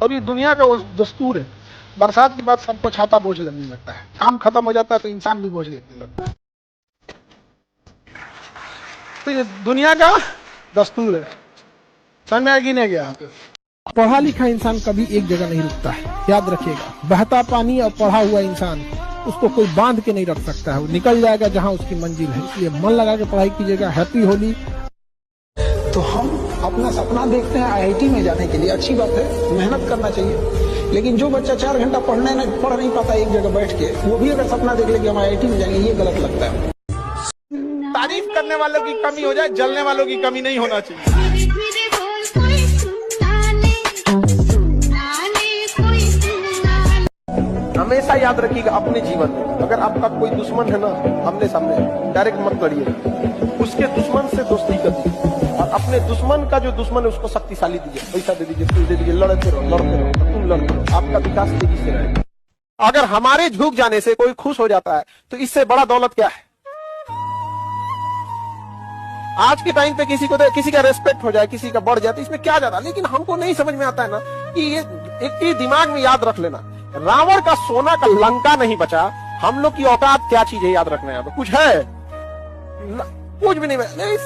और ये दुनिया का वो दस्तूर है, बरसात के बाद सबको छाता बोझ लगने लगता है, काम खत्म हो जाता है तो इंसान भी बोझ लगने लगता है। तो ये दुनिया का दस्तूर है, समझ में आएगी नहीं गया। पढ़ा लिखा इंसान कभी एक जगह नहीं रुकता है, याद रखिएगा। बहता पानी और पढ़ा हुआ इंसान, उसको कोई बांध के नहीं रख सकता है, वो निकल जाएगा जहां उसकी मंजिल है। इसलिए मन लगा के पढ़ाई कीजिएगा। हैप्पी होली। तो हम अपना सपना देखते हैं IIT में जाने के लिए, अच्छी बात है, मेहनत करना चाहिए। लेकिन जो बच्चा 4 घंटा पढ़ नहीं पाता एक जगह बैठ के, वो भी अगर सपना देख ले कि हम IIT में जाएंगे, ये गलत लगता है। तारीफ करने वालों की कमी हो जाए, जलने वालों की कमी नहीं होना चाहिए। हमेशा याद रखिएगा, अपने जीवन में अगर आपका कोई दुश्मन है ना, आमने सामने डायरेक्ट मत लड़िए, उसके दुश्मन से दोस्ती करिए, और अपने दुश्मन का जो दुश्मन है उसको शक्तिशाली दीजिए, पैसा दे दीजिए, फूल दे दीजिए, लड़ते रहो, तुम लड़ते रहो, आपका विकास तेजी से रहेगा। अगर हमारे झुक जाने से कोई खुश हो जाता है तो इससे बड़ा दौलत क्या है। आज के टाइम पे किसी का रेस्पेक्ट हो जाए, किसी का बढ़ जाए तो इसमें क्या ज्यादा, लेकिन हमको नहीं समझ में आता है ना कि ये एक चीज दिमाग में याद रख लेना, रावण का सोना का लंका नहीं बचा, हम लोग की औकात क्या चीज है याद रखना है। तो कुछ है कुछ भी नहीं,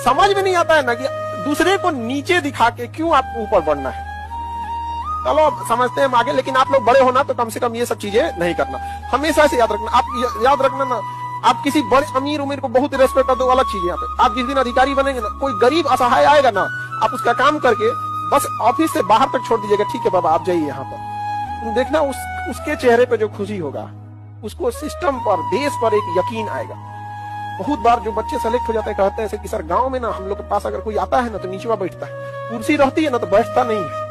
समझ में नहीं आता है ना कि दूसरे को नीचे दिखा के क्यों आप ऊपर बढ़ना है। चलो समझते हैं हम आगे, लेकिन आप लोग बड़े होना तो कम से कम ये सब चीजें नहीं करना। हमेशा से याद रखना, आप याद रखना ना, आप किसी बड़े अमीर उमीर को बहुत रिस्पेक्ट कर दो, अलग चीज है। यहाँ पे आप जिस दिन अधिकारी बनेंगे ना, कोई गरीब असहाय आएगा ना, आप उसका काम करके बस ऑफिस से बाहर तक छोड़ दीजिएगा, ठीक है बाबा आप जाइए यहाँ पर, देखना उसके चेहरे पे जो खुशी होगा, उसको सिस्टम पर, देश पर एक यकीन आएगा। बहुत बार जो बच्चे सेलेक्ट हो जाते हैं कहते हैं ऐसे कि सर गांव में ना हम लोग के पास अगर कोई आता है ना तो नीचवा बैठता है, कुर्सी रहती है ना तो बैठता नहीं है।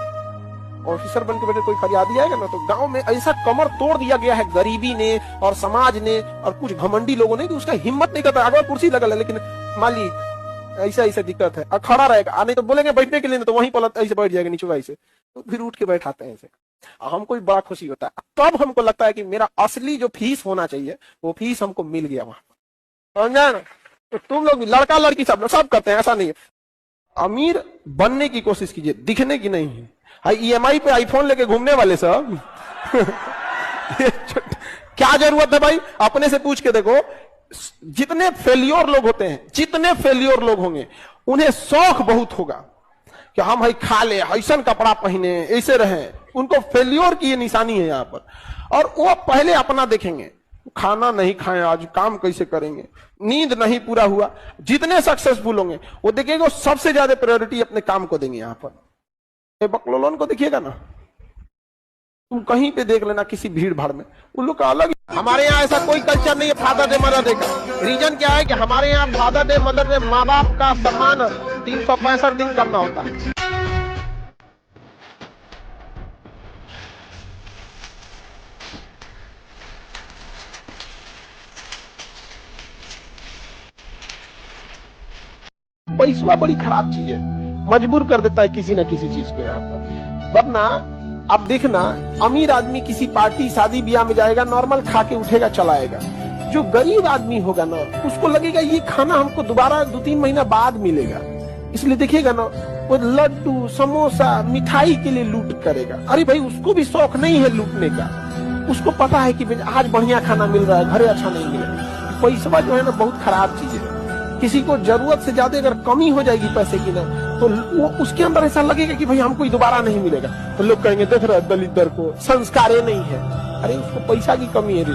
ऑफिसर बन के बैठे कोई फरियादी आएगा ना तो गांव में ऐसा कमर तोड़ दिया गया है गरीबी ने और समाज ने और कुछ घमंडी लोगों ने कि उसका हिम्मत नहीं करता। अगर कुर्सी लगा लेकिन माली ऐसा दिक्कत है, खड़ा रहेगा, आने तो बोलेंगे बैठने के लिए तो वहीं पलट ऐसे बैठ जाएगा नीचे ऐसे, तो फिर उठ के बैठाते हैं ऐसे। हमको भी बड़ा खुशी होता है, तब हमको लगता है कि मेरा असली जो फीस होना चाहिए वो फीस हमको मिल गया वहां पर, समझा ना। तो तुम लोग लड़का लड़की सब करते हैं, ऐसा नहीं है। अमीर बनने की कोशिश कीजिए, दिखने की नहीं है। EMI पे आईफोन लेके घूमने वाले सब क्या जरूरत है भाई, अपने से पूछ के देखो। जितने फेलियोर लोग होते हैं, जितने फेलियोर लोग होंगे, उन्हें शौक बहुत होगा कि हम भाई खा ले, ऐसा कपड़ा पहने, ऐसे रहे। उनको फेलियोर की ये निशानी है यहाँ पर, और वो पहले अपना देखेंगे, खाना नहीं खाए आज, काम कैसे करेंगे, नींद नहीं पूरा हुआ। जितने सक्सेसफुल होंगे वो देखिएगा सबसे ज्यादा प्रायोरिटी अपने काम को देंगे। यहाँ पर बकलोलन को देखिएगा ना, तुम कहीं पे देख लेना किसी भीड़ भाड़ में, उन लोग का अलग। हमारे यहाँ ऐसा कोई कल्चर नहीं है फादर डे मदर डे का। रीजन क्या है कि हमारे यहाँ फादर डे मदर डे माँ बाप का सम्मान 365 दिन करना होता है। पैसा बड़ी खराब चीज है, मजबूर कर देता है किसी ना किसी चीज को। यहाँ पर वरना अब देखना, अमीर आदमी किसी पार्टी शादी ब्याह में जाएगा, नॉर्मल खा के उठेगा चला आएगा। जो गरीब आदमी होगा ना, उसको लगेगा ये खाना हमको दोबारा 2-3 महीना बाद मिलेगा, इसलिए देखिएगा ना वो लड्डू समोसा मिठाई के लिए लूट करेगा। अरे भाई उसको भी शौक नहीं है लूटने का, उसको पता है कि आज बढ़िया खाना मिल रहा है, घरे अच्छा नहीं मिलेगा। पैसा जो है ना बहुत खराब चीज है। किसी को जरूरत से ज्यादा अगर कमी हो जाएगी पैसे की ना, तो वो उसके अंदर ऐसा लगेगा कि भाई हमको दोबारा नहीं मिलेगा, तो लोग कहेंगे देख रहे दलित दर को संस्कार नहीं है। अरे उसको पैसा की कमी है रे।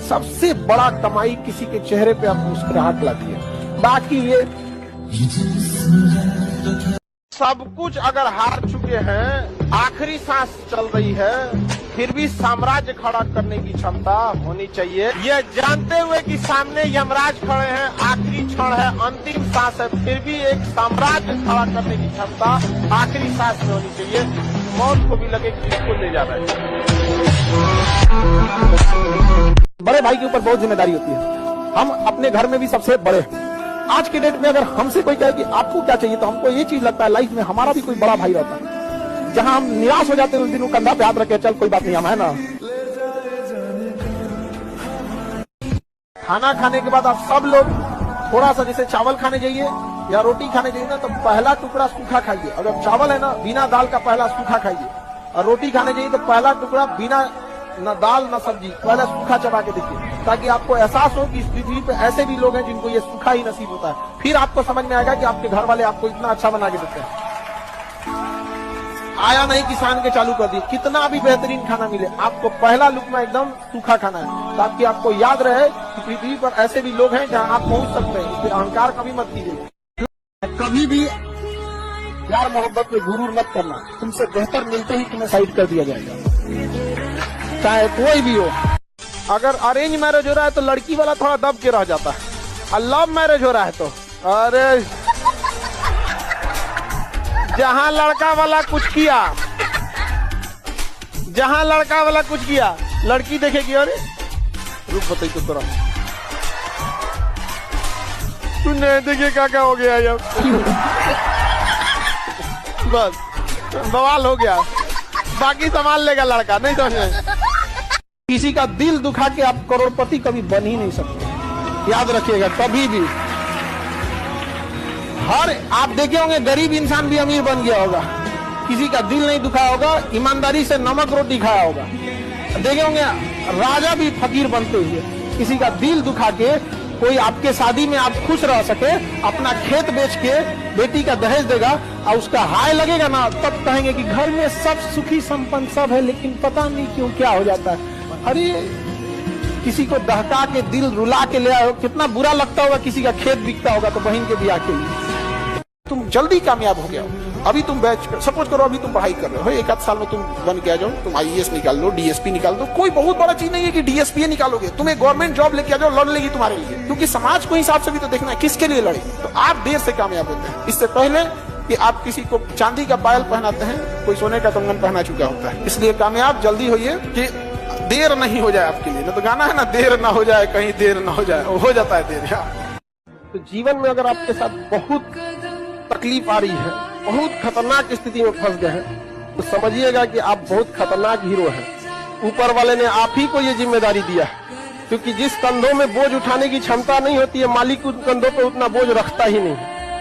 सबसे बड़ा कमाई किसी के चेहरे पे आप मुस्कुराहट लाती है। बाकी ये सब कुछ अगर हार चुके हैं, आखिरी सांस चल रही है, फिर भी साम्राज्य खड़ा करने की क्षमता होनी चाहिए। ये जानते हुए कि सामने यमराज खड़े हैं, आखिरी क्षण है, अंतिम सांस है, फिर भी एक साम्राज्य खड़ा करने की क्षमता आखिरी सांस में होनी चाहिए। मौत को भी लगे कि इसको ले जाना है। बड़े भाई के ऊपर बहुत जिम्मेदारी होती है। हम अपने घर में भी सबसे बड़े हैं। आज के डेट में अगर हमसे कोई कहे कि आपको क्या चाहिए, तो हमको ये चीज लगता है लाइफ में हमारा भी कोई बड़ा भाई रहता है। जहां हम निराश हो जाते हैं उस दिन कंधा पे हाथ रखे, चल कोई बात नहीं, हम है ना। खाना खाने के बाद आप सब लोग थोड़ा सा, जैसे चावल खाने जाइए या रोटी खाने जाइए ना, तो पहला टुकड़ा सूखा खाइए। अगर चावल है ना, बिना दाल का पहला सूखा खाइए। और रोटी खाने जाइए तो पहला टुकड़ा बिना न दाल न सब्जी, पहले सूखा चबा के देखिए, ताकि आपको एहसास हो कि इस पृथ्वी पे ऐसे भी लोग हैं जिनको ये सूखा ही नसीब होता है। फिर आपको समझ में आएगा कि आपके घर वाले आपको इतना अच्छा बना के देते हैं। आया नहीं किसान के चालू कर दिए, कितना भी बेहतरीन खाना मिले, आपको पहला लुकमा एकदम सूखा खाना है, ताकि आपको याद रहे कि पृथ्वी पर ऐसे भी लोग हैं जहां आप पहुंच सकते हैं। इसलिए अहंकार कभी मत कीजिए, कभी भी प्यार मोहब्बत में गुरूर मत करना। तुमसे बेहतर मिलते ही तुम्हें साइड कर दिया जाएगा, चाहे कोई भी हो। अगर अरेंज मैरिज हो रहा है तो लड़की वाला थोड़ा दब के रह जाता है, और लव मैरिज हो रहा है तो अरे जहां लड़का वाला कुछ किया, जहां लड़का वाला कुछ किया, लड़की देखेगी अरे रुक बताई तो तोरा तू नहीं देखे क्या हो गया यार बस बवाल हो गया, बाकी संभाल लेगा लड़का, नहीं समझे। किसी का दिल दुखा के आप करोड़पति कभी बन ही नहीं सकते, याद रखिएगा कभी भी। हर आप देखे होंगे गरीब इंसान भी अमीर बन गया होगा, किसी का दिल नहीं दुखा होगा, ईमानदारी से नमक रोटी खाया होगा। देखे होंगे राजा भी फकीर बनते हुए, किसी का दिल दुखा के कोई आपके शादी में आप खुश रह सके, अपना खेत बेच के बेटी का दहेज देगा और उसका हाय लगेगा ना, तब कहेंगे कि घर में सब सुखी संपन्न सब है, लेकिन पता नहीं क्यों क्या हो जाता है। अरे किसी को दहका के दिल रुला के ले आए, कितना बुरा लगता होगा। किसी का खेत बिकता होगा तो बहन के ब्याह के लिए तुम जल्दी कामयाब हो गया हो। अभी तुम बैच सपोज करो, अभी तुम पढ़ाई कर रहे हो, एक आध साल में तुम बन के आ जाओ, तुम आईएएस निकाल लो, डीएसपी निकाल दो, कोई बहुत बड़ा चीज नहीं है कि डीएसपी निकालोगे, तुम्हें गवर्नमेंट जॉब लेके आ जाओ, लड़ लेगी तुम्हारे लिए, क्योंकि समाज को हिसाब से भी तो देखना है किसके लिए लड़े। तो आप देर से कामयाब होते हैं, इससे पहले कि आप किसी को चांदी का पायल पहनाते हैं, कोई सोने का कंगन पहना चुका होता है। इसलिए कामयाब जल्दी होइए कि देर नहीं हो जाए आपके लिए। ना तो गाना है ना, देर ना हो जाए कहीं देर ना हो जाए, हो जाता है देर। तो जीवन में अगर आपके साथ बहुत तकलीफ आ रही है, बहुत खतरनाक स्थिति में फंस गए हैं, तो समझिएगा कि आप बहुत खतरनाक हीरो हैं। ऊपर वाले ने आप ही को ये जिम्मेदारी दिया है, क्योंकि जिस कंधों में बोझ उठाने की क्षमता नहीं होती है, मालिक उन कंधों पे उतना बोझ रखता ही नहीं।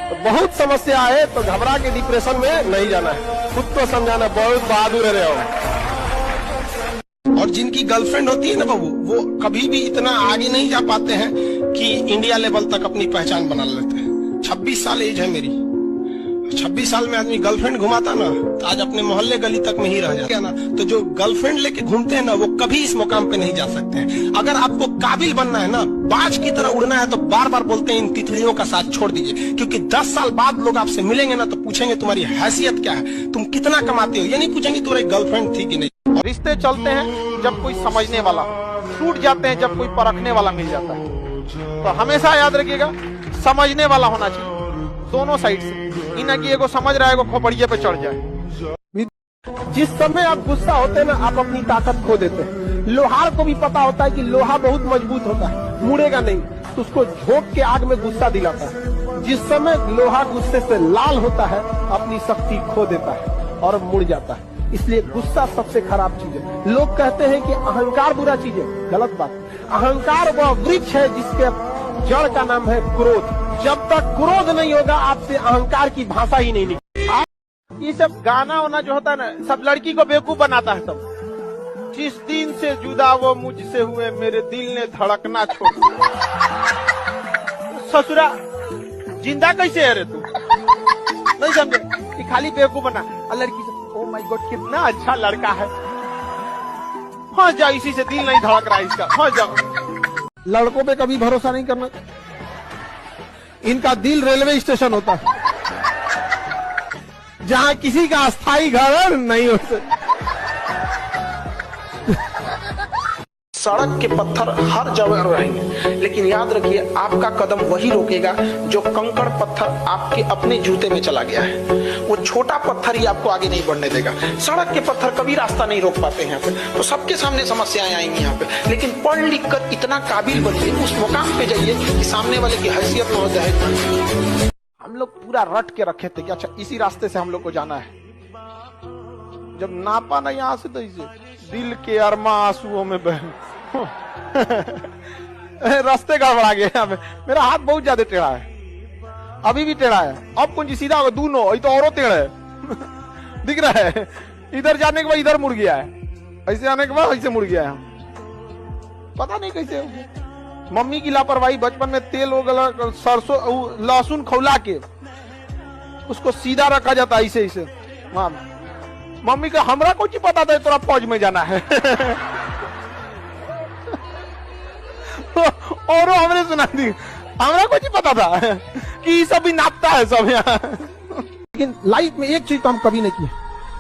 तो बहुत समस्या है तो घबरा के डिप्रेशन में नहीं जाना है, खुद को समझाना बहुत बहादुर रहे हो। और जिनकी गर्लफ्रेंड होती है ना बाबू, वो कभी भी इतना आगे नहीं जा पाते हैं कि इंडिया लेवल तक अपनी पहचान बना लेते हैं। 26 साल एज है मेरी, 26 साल में आदमी गर्लफ्रेंड घुमाता ना तो आज अपने मोहल्ले गली तक में ही रह जाता ना। तो जो गर्लफ्रेंड लेके घूमते हैं ना, वो कभी इस मुकाम पे नहीं जा सकते हैं। अगर आपको काबिल बनना है ना, बाज की तरह उड़ना है, तो बार बार बोलते हैं इन तितलियों का साथ छोड़ दीजिए, क्योंकि 10 साल बाद लोग आपसे मिलेंगे ना तो पूछेंगे तुम्हारी हैसियत क्या है, तुम कितना कमाते हो, ये नहीं पूछेंगे तुम्हारी गर्लफ्रेंड थी कि नहीं। रिश्ते चलते हैं जब कोई समझने वाला, टूट जाते हैं जब कोई परखने वाला मिल जाता है। तो हमेशा याद रखिएगा समझने वाला होना चाहिए दोनों साइड से, इना कि एगो समझ रहा है एगो खोपड़िए पे चढ़ जाए। जिस समय आप गुस्सा होते हैं ना, आप अपनी ताकत खो देते हैं। लोहार को भी पता होता है कि लोहा बहुत मजबूत होता है, मुड़ेगा नहीं, तो उसको झोंक के आग में गुस्सा दिलाता है। जिस समय लोहा गुस्से से लाल होता है, अपनी शक्ति खो देता है और मुड़ जाता है। इसलिए गुस्सा सबसे खराब चीज है। लोग कहते हैं कि अहंकार बुरा चीज है, गलत बात। अहंकार वह वृक्ष है जिसके जड़ का नाम है क्रोध। जब तक क्रोध नहीं होगा, आपसे अहंकार की भाषा ही नहीं निकलेगी। ये सब गाना वाना जो होता है ना, सब लड़की को बेवकूफ बनाता है। सब जिस दिन से जुदा वो मुझसे हुए, मेरे दिल ने धड़कना छोड़ दिया। ससुरा जिंदा कैसे है रे तू, नहीं समझे कि खाली बेवकूफ बना। लड़की से ओ माय गॉड कितना अच्छा लड़का है, फंस जाओ, इसी से दिल नहीं धड़क रहा है इसका, फंस जाओ। लड़कों पे कभी भरोसा नहीं करना, इनका दिल रेलवे स्टेशन होता है जहां किसी का अस्थायी घर नहीं होता। सड़क के पत्थर हर जगह रहेंगे, लेकिन याद रखिए आपका कदम वही रोकेगा जो कंकड़ पत्थर आपके अपने जूते में चला गया है। वो छोटा पत्थर ही आपको आगे नहीं बढ़ने देगा। सड़क के पत्थर कभी रास्ता नहीं रोक पाते हैं यहाँ पे, तो सबके सामने समस्याएं आएंगी यहाँ पे। लेकिन पढ़ लिख कर इतना काबिल बनिए, उस मुकाम पे जाइए कि सामने वाले की हैसियत न हो जाए। हम लोग पूरा रट के रखे थे कि अच्छा इसी रास्ते से हम लोग को जाना है। जब नापा ना यहाँ से, तो इसे दिल के अरमा आंसुओं में बह रास्ते गड़बड़ा गए। यहाँ पे मेरा हाथ बहुत ज्यादा टेढ़ा है, अभी भी टेढ़ा है। अब कौन जी सीधा होगा, दोनों तो औरों टेढ़ा है दिख रहा है। इधर जाने के बाद इधर मुड़ गया है, ऐसे आने के बाद ऐसे मुड़ गया है, पता नहीं कैसे हो गया। मम्मी की लापरवाही, बचपन में तेल हो गया, सरसों लहसुन खौला के उसको सीधा रखा जाता ऐसे ऐसे। मम्मी का हमरा कुछ पता था तोरा फौज में जाना है और हमने सुना दी, हमरा कुछ पता था कि सब भी नापता है सब यहाँ। लेकिन लाइफ में एक चीज तो हम कभी नहीं किए,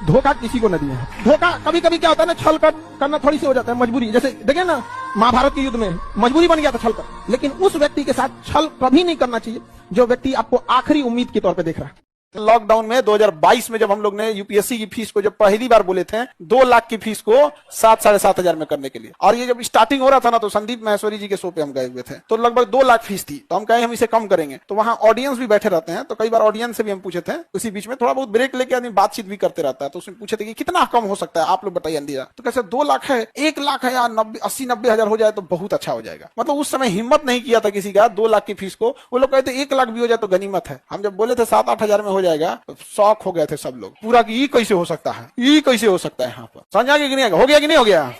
धोखा किसी को न दिया है। धोखा कभी कभी क्या होता है ना, छल करना थोड़ी सी हो जाता है, मजबूरी। जैसे देखिए ना महाभारत के युद्ध में मजबूरी बन गया था छल कर, लेकिन उस व्यक्ति के साथ छल कभी नहीं करना चाहिए जो व्यक्ति आपको आखिरी उम्मीद के तौर पे देख रहा है। लॉकडाउन में 2022 में जब हम लोग ने यूपीएससी की फीस को जब पहली बार बोले थे 2 लाख की फीस को 7-7.5 हजार में करने के लिए, और ये जब स्टार्टिंग हो रहा था ना तो संदीप महेश्वरी जी के शो पे हम गए हुए थे, तो लगभग 2 लाख फीस थी। तो हम कहे हम इसे कम करेंगे, तो वहां ऑडियंस भी बैठे रहते हैं, तो कई बार ऑडियंस से भी हम पूछे थे, उसी बीच में थोड़ा बहुत ब्रेक लेके आदमी बातचीत भी करते रहता है, तो उसमें पूछे थे कि कितना कम हो सकता है, आप लोग बताइए अंदिया। तो कैसे 2 लाख है, 1 लाख है या 80-90 हजार हो जाए तो बहुत अच्छा हो जाएगा। मतलब उस समय हिम्मत नहीं किया था किसी का 2 लाख की फीस को, वो लोग कहते 1 लाख भी हो जाए तो गनीमत है। हम जब बोले थे 7-8 हजार में हो जाएगा तो शॉक हो गए थे सब लोग पूरा कि ये कैसे हो सकता है, ये कैसे हो सकता है। यहाँ पर समझा कि नहीं, हो गया कि नहीं हो गया।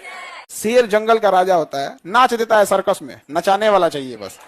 शेर जंगल का राजा होता है, नाच देता है सर्कस में, नचाने वाला चाहिए बस।